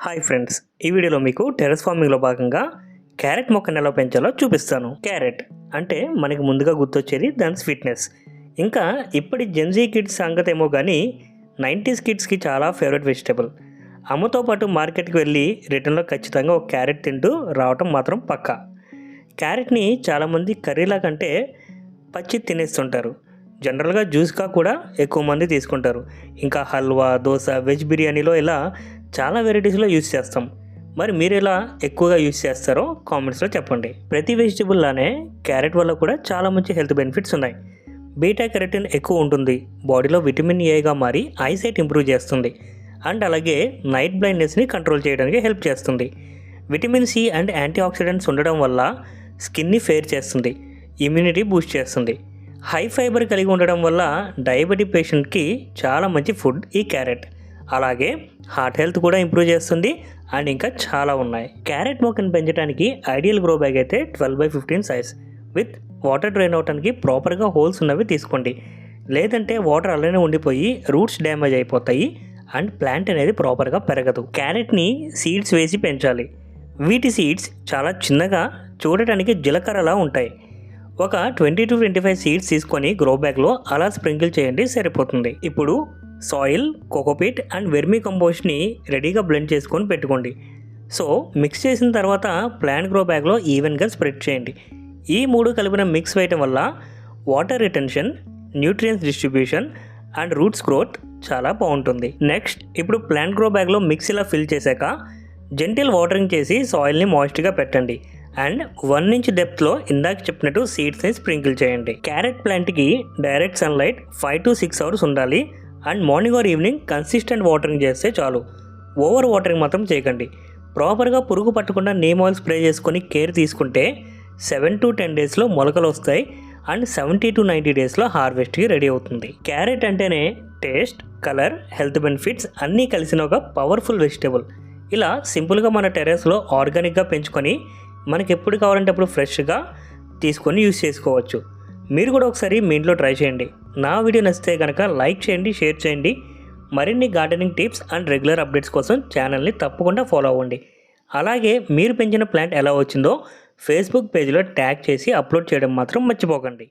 Hi friends, ఈ వీడియోలో మీకు టెర్రస్ ఫార్మింగ్లో భాగంగా క్యారెట్ మొక్కను ఎలా పెంచాలో చూపిస్తాను. క్యారెట్ అంటే మనకి ముందుగా గుర్తొచ్చేది దాని స్వీట్నెస్. ఇంకా ఇప్పటి జెన్జీ కిడ్స్ సంగతి ఏమో కానీ 90s కిడ్స్కి చాలా ఫేవరెట్ వెజిటేబుల్. అమ్మతో పాటు మార్కెట్కి వెళ్ళి రిటర్న్లో ఖచ్చితంగా ఒక క్యారెట్ తింటూ రావటం మాత్రం పక్కా. క్యారెట్ని చాలామంది కర్రీలా కంటే పచ్చి తినేస్తుంటారు. జనరల్గా జ్యూస్గా కూడా ఎక్కువ మంది తీసుకుంటారు. ఇంకా హల్వా, దోశ, వెజ్ బిర్యానీలో ఇలా చాలా వెరైటీస్లో యూస్ చేస్తాం. మరి మీరు ఎలా ఎక్కువగా యూస్ చేస్తారో కామెంట్స్లో చెప్పండి. ప్రతి వెజిటబుల్లానే క్యారెట్ వల్ల కూడా చాలా మంచి హెల్త్ బెనిఫిట్స్ ఉన్నాయి. బీటా కెరటిన్ ఎక్కువ ఉంటుంది, బాడీలో విటమిన్ ఏగా మారి ఐసైట్ ఇంప్రూవ్ చేస్తుంది. అండ్ అలాగే నైట్ బ్లైండ్నెస్ని కంట్రోల్ చేయడానికి హెల్ప్ చేస్తుంది. Vitamin C and antioxidants ఉండడం వల్ల స్కిన్ని ఫెయిర్ చేస్తుంది, ఇమ్యూనిటీ బూస్ట్ చేస్తుంది. హై ఫైబర్ కలిగి ఉండడం వల్ల డయాబెటిక్ పేషెంట్కి చాలా మంచి ఫుడ్ ఈ క్యారెట్. అలాగే హార్ట్ హెల్త్ కూడా ఇంప్రూవ్ చేస్తుంది. అండ్ ఇంకా చాలా ఉన్నాయి. క్యారెట్ మొక్కను పెంచడానికి ఐడియల్ గ్రో బ్యాగ్ అయితే 12x15 size with water drain అవడానికి ప్రాపర్గా హోల్స్ ఉన్నవి తీసుకోండి. లేదంటే వాటర్ అలానే ఉండిపోయి రూట్స్ డ్యామేజ్ అయిపోతాయి అండ్ ప్లాంట్ అనేది ప్రాపర్గా పెరగదు. క్యారెట్ని సీడ్స్ వేసి పెంచాలి. వీటి సీడ్స్ చాలా చిన్నగా, చూడటానికి జీలకర్రలా ఉంటాయి. ఒక 20 to 25 సీడ్స్ తీసుకొని గ్రో బ్యాగ్లో అలా స్ప్రింకిల్ చేయండి, సరిపోతుంది. ఇప్పుడు సాయిల్, కోకోపీట్ అండ్ వెర్మీ కంపోస్ట్ని రెడీగా బ్లెండ్ చేసుకొని పెట్టుకోండి. సో మిక్స్ చేసిన తర్వాత ప్లాంట్ గ్రో బ్యాగ్లో ఈవెన్గా స్ప్రెడ్ చేయండి. ఈ మూడు కలిపిన మిక్స్ వేయటం వల్ల water retention, nutrients distribution and roots growth చాలా బాగుంటుంది. నెక్స్ట్, ఇప్పుడు ప్లాంట్ గ్రో బ్యాగ్లో మిక్స్ ఇలా ఫిల్ చేశాక జెంటిల్ వాటరింగ్ చేసి సాయిల్ని మాయిస్ట్గా పెట్టండి. అండ్ 1 ఇంచ్ డెప్త్లో ఇందాక చెప్పినట్టు సీడ్స్ని స్ప్రింకిల్ చేయండి. క్యారెట్ ప్లాంట్కి డైరెక్ట్ సన్లైట్ 5 to 6 అవర్స్ ఉండాలి. And morning or evening consistent watering చేస్తే చాలు. ఓవర్ వాటరింగ్ మాత్రం చేయకండి. ప్రాపర్గా పురుగు పట్టకుండా నీమ్ ఆయిల్ స్ప్రే చేసుకొని కేర్ తీసుకుంటే 7 to 10 డేస్లో మొలకలు వస్తాయి అండ్ 70 to 90 డేస్లో హార్వెస్ట్కి రెడీ అవుతుంది. క్యారెట్ అంటేనే టేస్ట్, కలర్, హెల్త్ బెనిఫిట్స్ అన్నీ కలిసిన ఒక పవర్ఫుల్ వెజిటేబుల్. ఇలా సింపుల్గా మన టెర్రస్లో ఆర్గానిక్గా పెంచుకొని మనకి ఎప్పుడు కావాలంటే అప్పుడు ఫ్రెష్గా తీసుకొని యూస్ చేసుకోవచ్చు. మీరు కూడా ఒకసారి మీ ఇంట్లో ట్రై చేయండి. నా వీడియో నచ్చితే కనుక లైక్ చేయండి, షేర్ చేయండి. మరిన్ని gardening tips and regular updates కోసం ఛానల్ని తప్పకుండా ఫాలో అవ్వండి. అలాగే మీరు పెంచిన ప్లాంట్ ఎలా వచ్చిందో ఫేస్బుక్ పేజ్లో ట్యాగ్ చేసి అప్లోడ్ చేయడం మాత్రం మర్చిపోకండి.